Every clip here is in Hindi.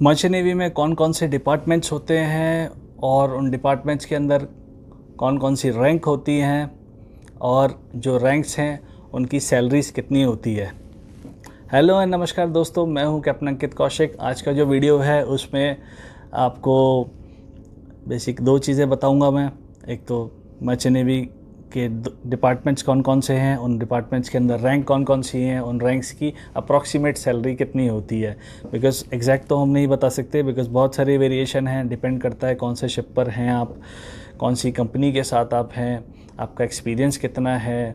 मर्चेंट नेवी में कौन कौन से डिपार्टमेंट्स होते हैं और उन डिपार्टमेंट्स के अंदर कौन कौन सी रैंक होती हैं और जो रैंक्स हैं उनकी सैलरीज कितनी होती है। हेलो एंड नमस्कार दोस्तों, मैं हूं कैप्टन अंकित कौशिक। आज का जो वीडियो है उसमें आपको बेसिक दो चीज़ें बताऊंगा मैं। एक तो मर्चेंट नेवी के डिपार्टमेंट्स कौन कौन से हैं, उन डिपार्टमेंट्स के अंदर रैंक कौन कौन सी हैं, उन रैंक्स की अप्रॉक्सीमेट सैलरी कितनी होती है। बिकॉज़ एग्जैक्ट तो हम नहीं बता सकते, बिकॉज़ बहुत सारे वेरिएशन हैं, डिपेंड करता है कौन से शिप पर हैं आप, कौन सी कंपनी के साथ आप हैं, आपका एक्सपीरियंस कितना है,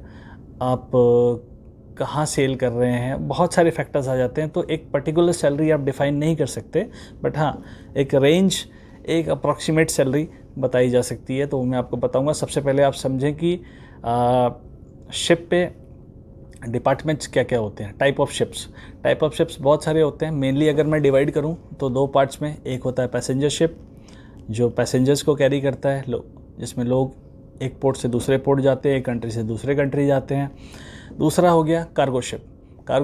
आप कहाँ सेल कर रहे हैं, बहुत सारे फैक्टर्स आ जाते हैं। तो एक पर्टिकुलर सैलरी आप डिफ़ाइन नहीं कर सकते, बट हाँ एक रेंज, एक अप्रॉक्सीमेट सैलरी बताई जा सकती है। तो मैं आपको बताऊंगा। सबसे पहले आप समझें कि शिप पे डिपार्टमेंट्स क्या क्या होते हैं। टाइप ऑफ शिप्स बहुत सारे होते हैं। मेनली अगर मैं डिवाइड करूं तो दो पार्ट्स में, एक होता है पैसेंजर शिप जो पैसेंजर्स को कैरी करता है, जिसमें लोग एक पोर्ट से दूसरे पोर्ट जाते हैं, एक कंट्री से दूसरे कंट्री जाते हैं। दूसरा हो गया कार्गो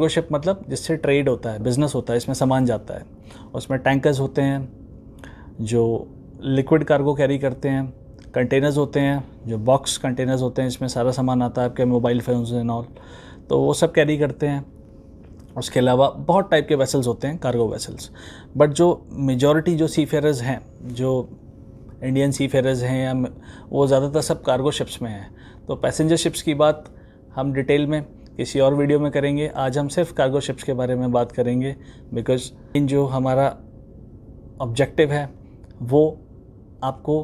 शिप मतलब जिससे ट्रेड होता है, बिजनेस होता है, इसमें सामान जाता है। उसमें टैंकर्स होते हैं जो लिक्विड कार्गो कैरी करते हैं, कंटेनर्स होते हैं जो बॉक्स कंटेनर्स होते हैं, इसमें सारा सामान आता है, आपके मोबाइल फोन्स एंड ऑल, तो वो सब कैरी करते हैं। उसके अलावा बहुत टाइप के वेसल्स होते हैं, कार्गो वेसल्स। बट जो मेजॉरिटी जो सीफेयरर्स हैं, जो इंडियन सीफेयरर्स हैं, या वो ज़्यादातर सब कार्गो शिप्स में हैं। तो पैसेंजर शिप्स की बात हम डिटेल में किसी और वीडियो में करेंगे। आज हम सिर्फ कार्गो शिप्स के बारे में बात करेंगे, बिकॉज इन जो हमारा ऑब्जेक्टिव है वो आपको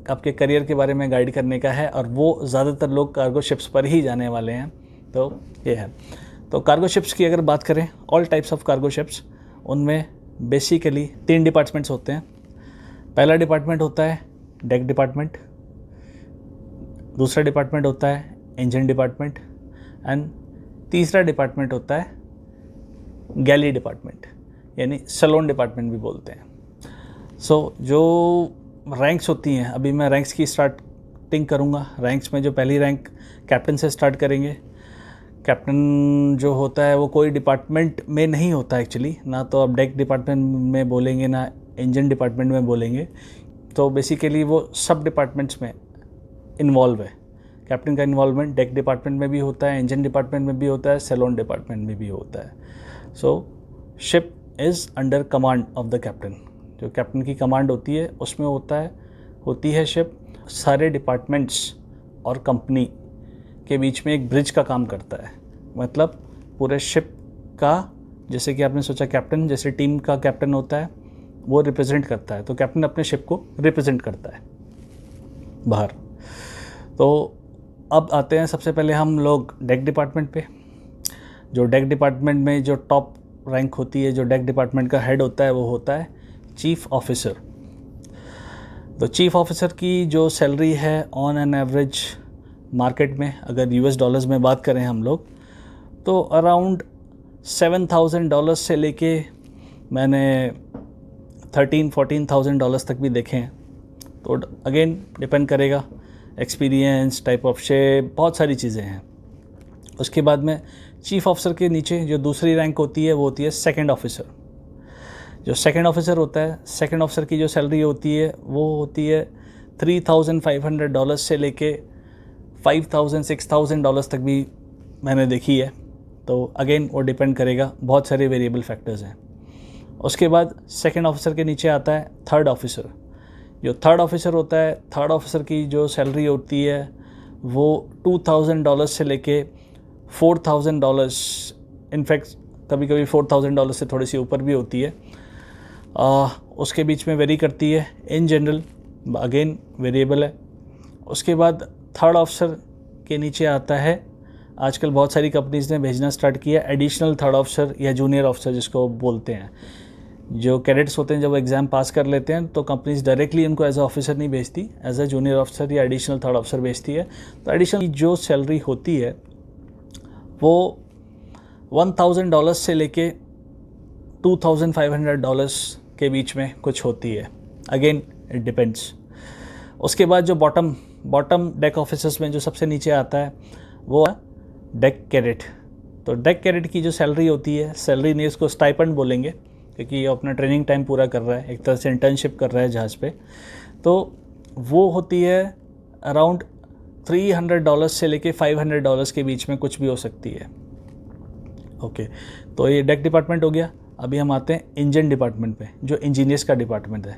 आपके करियर के बारे में गाइड करने का है, और वो ज़्यादातर लोग कार्गो शिप्स पर ही जाने वाले हैं। तो ये है। तो कार्गो शिप्स की अगर बात करें, all types of cargo ships, उनमें बेसिकली 3 डिपार्टमेंट्स होते हैं। पहला डिपार्टमेंट होता है डेक डिपार्टमेंट, दूसरा डिपार्टमेंट होता है इंजन डिपार्टमेंट, एंड तीसरा डिपार्टमेंट होता है गैली डिपार्टमेंट, यानी सलोन डिपार्टमेंट भी बोलते हैं। सो जो रैंक्स होती हैं, अभी मैं रैंक्स की स्टार्टिंग करूँगा। रैंक्स में जो पहली रैंक कैप्टन से स्टार्ट करेंगे। कैप्टन जो होता है वो कोई डिपार्टमेंट में नहीं होता एक्चुअली, ना तो आप डेक डिपार्टमेंट में बोलेंगे ना इंजन डिपार्टमेंट में बोलेंगे। तो बेसिकली वो सब डिपार्टमेंट्स में इन्वॉल्व है। कैप्टन का इन्वॉल्वमेंट डेक डिपार्टमेंट में भी होता है, इंजन डिपार्टमेंट में भी होता है, सैलून डिपार्टमेंट में भी होता है। So ship is under command of the captain. जो कैप्टन की कमांड होती है उसमें होती है शिप। सारे डिपार्टमेंट्स और कंपनी के बीच में एक ब्रिज का काम करता है। मतलब पूरे शिप का, जैसे कि आपने सोचा कैप्टन जैसे टीम का कैप्टन होता है, वो रिप्रेजेंट करता है। तो कैप्टन अपने शिप को रिप्रेजेंट करता है बाहर। तो अब आते हैं सबसे पहले हम लोग डेक डिपार्टमेंट पे। जो डेक डिपार्टमेंट में जो टॉप रैंक होती है, जो डेक डिपार्टमेंट का हेड होता है, वो होता है चीफ ऑफिसर। तो चीफ ऑफिसर की जो सैलरी है ऑन एन एवरेज मार्केट में, अगर यूएस डॉलर्स में बात करें हम लोग, तो अराउंड $7,000 से लेके मैंने 13-14,000 डॉलर्स तक भी देखे हैं। तो अगेन डिपेंड करेगा, एक्सपीरियंस, टाइप ऑफ शेप, बहुत सारी चीज़ें हैं। उसके बाद में चीफ ऑफिसर के नीचे जो दूसरी रैंक होती है वो होती है सेकंड ऑफिसर। जो सेकंड ऑफिसर होता है, सेकंड ऑफिसर की जो सैलरी होती है वो होती है $3,500 से लेके $5,000-6,000 तक भी मैंने देखी है। तो अगेन वो डिपेंड करेगा, बहुत सारे वेरिएबल फैक्टर्स हैं। उसके बाद सेकंड ऑफिसर के नीचे आता है थर्ड ऑफिसर। जो थर्ड ऑफिसर होता है, थर्ड ऑफिसर की जो सैलरी होती है वो $2,000 से लेके $4,000, इनफैक्ट कभी कभी $4,000 से थोड़ी सी ऊपर भी होती है। उसके बीच में वेरी करती है। इन जनरल अगेन वेरिएबल है। उसके बाद थर्ड ऑफिसर के नीचे आता है, आजकल बहुत सारी कंपनीज़ ने भेजना स्टार्ट किया एडिशनल थर्ड ऑफिसर या जूनियर ऑफिसर जिसको बोलते हैं। जो कैडेट्स होते हैं जब एग्ज़ाम पास कर लेते हैं तो कंपनीज डायरेक्टली उनको एज ए ऑफिसर नहीं भेजती, एज ए जूनियर ऑफिसर या एडिशनल थर्ड ऑफिसर भेजती है। तो एडिशनल जो सैलरी होती है वो $1,000 से लेके $2,500 के बीच में कुछ होती है। Again it depends. उसके बाद जो बॉटम डेक ऑफिसर्स में जो सबसे नीचे आता है वो है डेक कैडेट। तो डेक कैडेट की जो सैलरी होती है, सैलरी नहीं उसको स्टाइपेंड बोलेंगे, क्योंकि ये अपना ट्रेनिंग टाइम पूरा कर रहा है, एक तरह से इंटर्नशिप कर रहा है जहाज़ पे, तो वो होती है अराउंड $300 से लेके $500 के बीच में कुछ भी हो सकती है। ओके, तो ये डेक डिपार्टमेंट हो गया। अभी हम आते हैं इंजन डिपार्टमेंट पे, जो इंजीनियर्स का डिपार्टमेंट है।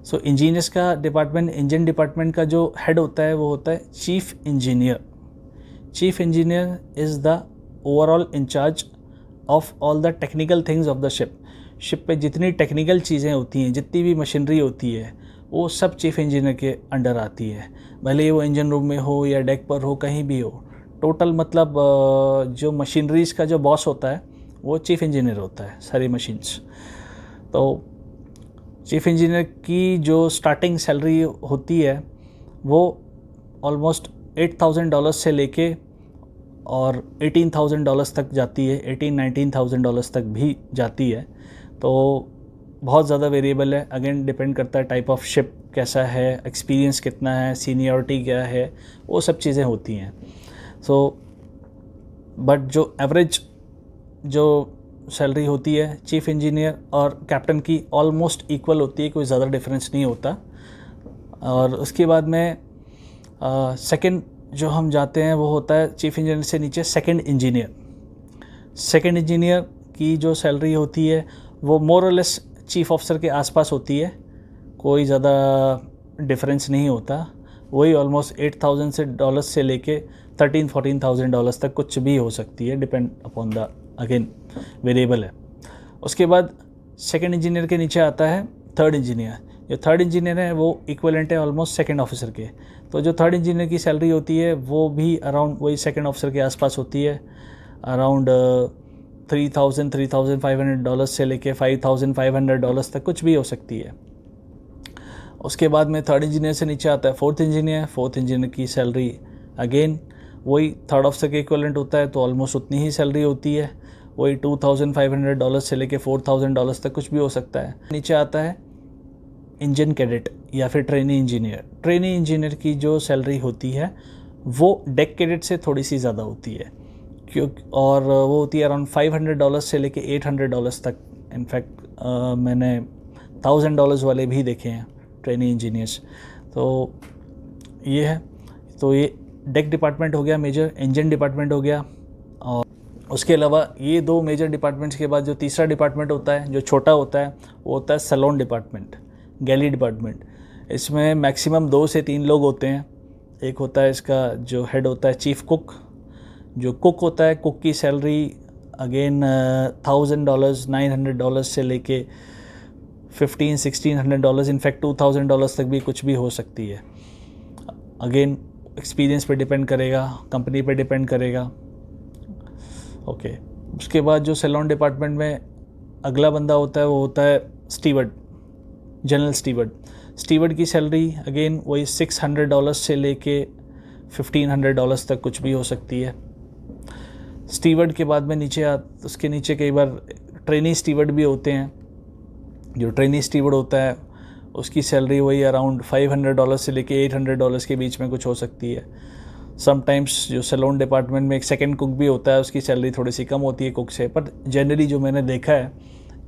सो इंजीनियर्स का डिपार्टमेंट, इंजन डिपार्टमेंट का जो हेड होता है वो होता है chief engineer. Chief engineer is the overall incharge of all the technical things of the ship. Ship पे जितनी टेक्निकल चीज़ें होती हैं, जितनी भी मशीनरी होती है, वो सब चीफ इंजीनियर के अंडर आती है। भले ही वो इंजन रूम में हो या डेक पर हो, कहीं भी हो। टोटल मतलब जो मशीनरीज़ का जो बॉस होता है वो चीफ इंजीनियर होता है, सारी मशीन्स। तो चीफ इंजीनियर की जो स्टार्टिंग सैलरी होती है वो ऑलमोस्ट $8,000 से लेके और $18,000 तक जाती है, $18,000-19,000 तक भी जाती है। तो बहुत ज़्यादा वेरिएबल है, अगेन डिपेंड करता है टाइप ऑफ शिप कैसा है, एक्सपीरियंस कितना है, सीनियरिटी क्या है, वो सब चीज़ें होती हैं। सो बट जो एवरेज जो सैलरी होती है चीफ इंजीनियर और कैप्टन की ऑलमोस्ट इक्वल होती है, कोई ज़्यादा डिफरेंस नहीं होता। और उसके बाद में सेकंड जो हम जाते हैं वो होता है चीफ इंजीनियर से नीचे सेकंड इंजीनियर। सेकंड इंजीनियर की जो सैलरी होती है वो मोर और लेस चीफ ऑफिसर के आसपास होती है, कोई ज़्यादा डिफरेंस नहीं होता। वही ऑलमोस्ट $8,000 से लेके $13,000-14,000 तक कुछ भी हो सकती है, depend upon the again variable है। उसके बाद सेकंड इंजीनियर के नीचे आता है थर्ड इंजीनियर। जो थर्ड इंजीनियर है वो इक्वलेंट है ऑलमोस्ट सेकंड ऑफिसर के। तो जो थर्ड इंजीनियर की सैलरी होती है वो भी अराउंड वही सेकंड ऑफिसर के आसपास होती है, अराउंड $3,500 से लेके $5,500 तक कुछ भी हो सकती है। उसके बाद में थर्ड इंजीनियर से नीचे आता है फोर्थ इंजीनियर। फोर्थ इंजीनियर की सैलरी अगेन वही थर्ड ऑफिसर के इक्वलेंट होता है, तो ऑलमोस्ट उतनी ही सैलरी होती है, वही $2,500 से लेके $4,000 तक कुछ भी हो सकता है। नीचे आता है इंजन कैडेट या फिर ट्रेनी इंजीनियर। ट्रेनी इंजीनियर की जो सैलरी होती है वो डेक कैडेट से थोड़ी सी ज़्यादा होती है, क्योंकि और वो होती है अराउंड $500 से लेके $800 तक। इनफैक्ट मैंने $1,000 वाले भी देखे हैं ट्रेनी इंजीनियर्स। तो ये है, तो ये डेक डिपार्टमेंट हो गया मेजर, इंजन डिपार्टमेंट हो गया। और उसके अलावा ये दो मेजर डिपार्टमेंट्स के बाद जो तीसरा डिपार्टमेंट होता है जो छोटा होता है वो होता है सैलून डिपार्टमेंट, गैली डिपार्टमेंट। इसमें मैक्सिमम 2 से 3 लोग होते हैं। एक होता है इसका जो हेड होता है चीफ कुक। जो कुक होता है, कुक की सैलरी अगेन $1,000 $900 से लेके $1,500-1,600, इनफैक्ट $2,000 तक भी कुछ भी हो सकती है। अगेन एक्सपीरियंस पे डिपेंड करेगा, कंपनी पे डिपेंड करेगा। ओके, उसके बाद जो सैलून डिपार्टमेंट में अगला बंदा होता है वो होता है स्टीवर्ड, जनरल स्टीवर्ड। स्टीवर्ड की सैलरी अगेन वही $600 से लेके $1,500 तक कुछ भी हो सकती है। स्टीवर्ड के बाद में उसके नीचे कई बार ट्रेनी स्टीवर्ड भी होते हैं। जो ट्रेनी स्टीवर्ड होता है उसकी सैलरी वही अराउंड $500 से लेके $800 के बीच में कुछ हो सकती है। समटाइम्स जो सैलून डिपार्टमेंट में एक सेकंड कुक भी होता है, उसकी सैलरी थोड़ी सी कम होती है कुक से, पर जनरली जो मैंने देखा है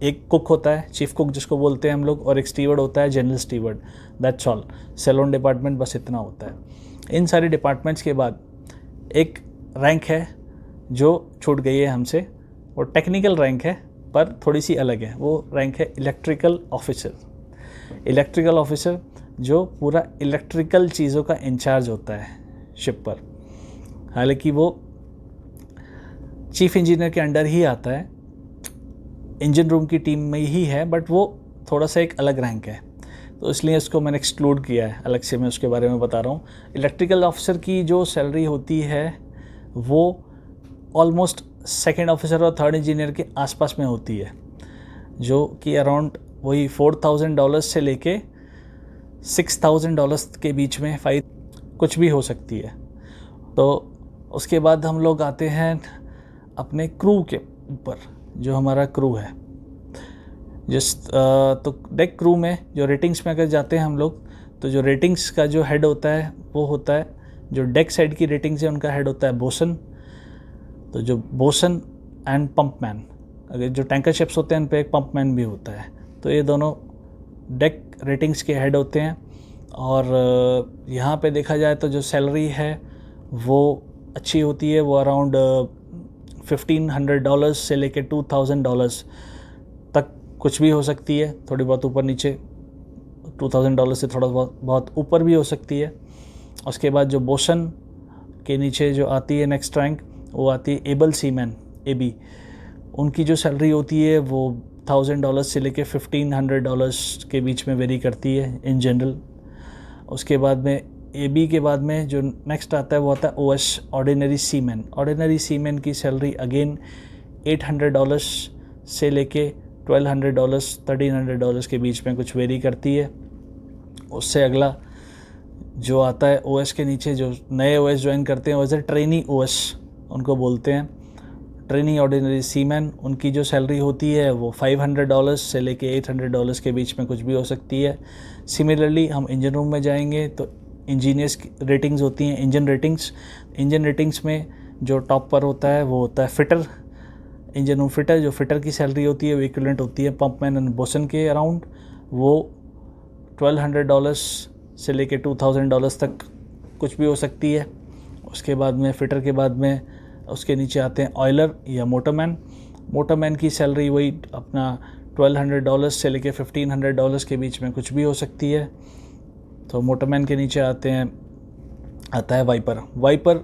एक कुक होता है चीफ कुक जिसको बोलते हैं हम लोग, और एक स्टीवर्ड होता है general steward, that's all. Saloon department बस इतना होता है। इन सारे डिपार्टमेंट्स के बाद एक रैंक है जो छूट गई है हमसे, वो टेक्निकल रैंक है पर थोड़ी सी अलग है। वो रैंक है इलेक्ट्रिकल ऑफिसर। इलेक्ट्रिकल ऑफिसर जो पूरा इलेक्ट्रिकल चीज़ों का इंचार्ज होता है शिप पर। हालांकि वो चीफ इंजीनियर के अंडर ही आता है, इंजन रूम की टीम में ही है, बट वो थोड़ा सा एक अलग रैंक है, तो इसलिए इसको मैंने एक्सक्लूड किया है, अलग से मैं उसके बारे में बता रहा हूँ। इलेक्ट्रिकल ऑफिसर की जो सैलरी होती है वो ऑलमोस्ट सेकंड ऑफिसर और थर्ड इंजीनियर के आसपास में होती है, जो कि अराउंड वही $4,000 से लेके $6,000 के बीच में कुछ भी हो सकती है। तो उसके बाद हम लोग आते हैं अपने क्रू के ऊपर, जो हमारा क्रू है। तो डेक क्रू में जो रेटिंग्स में अगर जाते हैं हम लोग, तो जो रेटिंग्स का जो हेड होता है वो होता है, जो डेक साइड की रेटिंग्स है उनका हेड होता है बोसन। तो जो बोसन एंड पंपमैन, अगर जो टैंकर शिप्स होते हैं उन पे एक पंपमैन भी होता है। तो ये दोनों डेक रेटिंग्स के हेड होते हैं। और यहाँ पे देखा जाए तो जो सैलरी है वो अच्छी होती है, वो अराउंड $1,500 से लेके $2,000 तक कुछ भी हो सकती है, थोड़ी बहुत ऊपर नीचे, $2,000 से थोड़ा बहुत ऊपर भी हो सकती है। उसके बाद जो बोसन के नीचे जो आती है नेक्स्ट रैंक, वो आती है एबल सीमैन, AB। उनकी जो सैलरी होती है वो $1,000 से लेके $1,500 के बीच में वेरी करती है इन जनरल। उसके बाद में AB के बाद में जो नेक्स्ट आता है वो आता है OS, ordinary seaman. Ordinary seaman की सैलरी अगेन $800 से लेके $1,200, $1,300 के बीच में कुछ वेरी करती है। उससे अगला जो आता है OS के नीचे, जो नए OS ज्वाइन करते हैं वैसे ट्रेनी OS उनको बोलते हैं, ट्रेनी ऑर्डिनरी सीमैन। उनकी जो सैलरी होती है वो $500 से लेके $800 के बीच में कुछ भी हो सकती है। सिमिलरली हम इंजन रूम में जाएंगे तो इंजीनियर्स की रेटिंग्स होती हैं, इंजन रेटिंग्स। इंजन रेटिंग्स में जो टॉप पर होता है वो होता है फिटर, इंजन रूम फिटर। जो फिटर की सैलरी होती है वो इक्विवेलेंट होती है पंपमैन एंड बोसन के अराउंड, वो $1,200 से लेके $2,000 तक कुछ भी हो सकती है। उसके बाद में फिटर के बाद में उसके नीचे आते हैं ऑयलर या मोटरमैन। मोटरमैन की सैलरी वही अपना $1,200 से लेके $1,500 के बीच में कुछ भी हो सकती है। तो मोटरमैन के नीचे आता है wiper. Wiper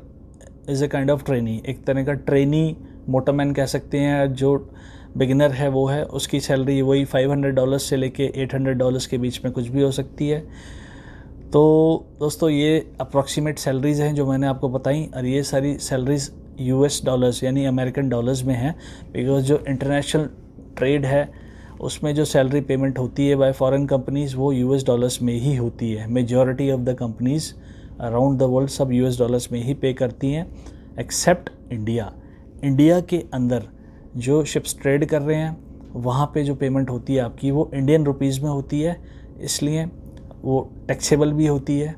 is a kind of trainee, एक तरह का ट्रेनी मोटरमैन कह सकते हैं। जो बिगिनर है वो है, उसकी सैलरी वही $500 से लेके $800 के बीच में कुछ भी हो सकती है। तो दोस्तों ये अप्रॉक्सीमेट सैलरीज़ हैं जो मैंने आपको बताई, और ये सारी सैलरीज़ US डॉलर्स यानी अमेरिकन डॉलर्स में हैं, बिकॉज जो इंटरनेशनल ट्रेड है उसमें जो सैलरी पेमेंट होती है बाय फॉरेन कंपनीज़ वो US डॉलर्स में ही होती है। Majority of the companies around the world सब US डॉलर्स में ही पे करती हैं, एक्सेप्ट इंडिया। इंडिया के अंदर जो शिप्स ट्रेड कर रहे हैं वहाँ पे जो पेमेंट होती है आपकी वो इंडियन रुपीज़ में होती है, इसलिए वो टैक्सेबल भी होती है।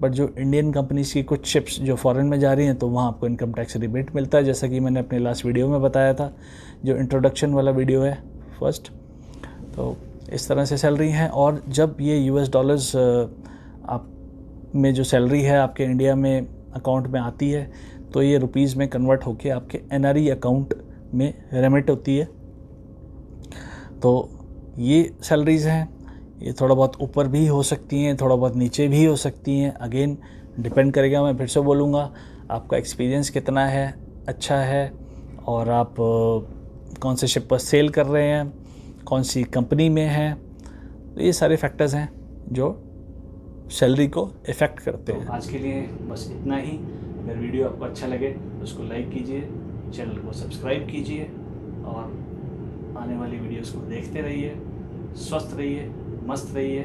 बट जो इंडियन कंपनीज़ की कुछ शिप्स जो फॉरेन में जा रही हैं तो वहाँ आपको इनकम टैक्स रिबेट मिलता है, जैसा कि मैंने अपने लास्ट वीडियो में बताया था, जो इंट्रोडक्शन वाला वीडियो है फर्स्ट। तो इस तरह से सैलरी हैं। और जब ये US डॉलर्स आप में जो सैलरी है आपके इंडिया में अकाउंट में आती है तो ये रुपीज़ में कन्वर्ट होके आपके NRE अकाउंट में रेमिट होती है। तो ये सैलरीज़ हैं, ये थोड़ा बहुत ऊपर भी हो सकती हैं, थोड़ा बहुत नीचे भी हो सकती हैं, अगेन डिपेंड करेगा। मैं फिर से बोलूँगा, आपका एक्सपीरियंस कितना है, अच्छा है, और आप कौन से शिप पर सेल कर रहे हैं, कौन सी कंपनी में हैं, तो ये सारे फैक्टर्स हैं जो सैलरी को इफ़ेक्ट करते हैं। आज के लिए बस इतना ही। अगर वीडियो आपको अच्छा लगे तो उसको लाइक कीजिए, चैनल को सब्सक्राइब कीजिए, और आने वाली वीडियोस को देखते रहिए। स्वस्थ रहिए, मस्त रहिए।